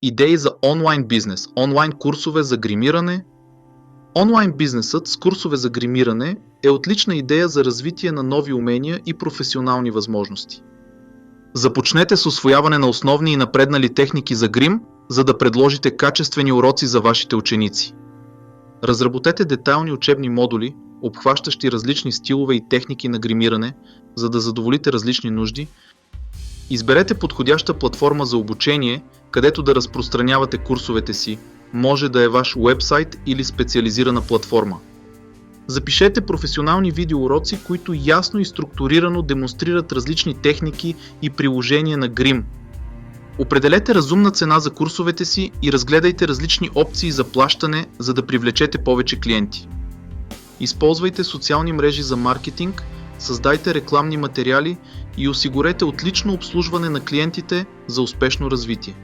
Идеи за онлайн бизнес, онлайн курсове за гримиране. Онлайн бизнесът с курсове за гримиране е отлична идея за развитие на нови умения и професионални възможности. Започнете с усвояване на основни и напреднали техники за грим, за да предложите качествени уроци за вашите ученици. Разработете детайлни учебни модули, обхващащи различни стилове и техники на гримиране, за да задоволите различни нужди. Изберете подходяща платформа за обучение, където да разпространявате курсовете си. Може да е ваш уебсайт или специализирана платформа. Запишете професионални видеоуроци, които ясно и структурирано демонстрират различни техники и приложения на грим. Определете разумна цена за курсовете си и разгледайте различни опции за плащане, за да привлечете повече клиенти. Използвайте социални мрежи за маркетинг, създайте рекламни материали и осигурете отлично обслужване на клиентите за успешно развитие.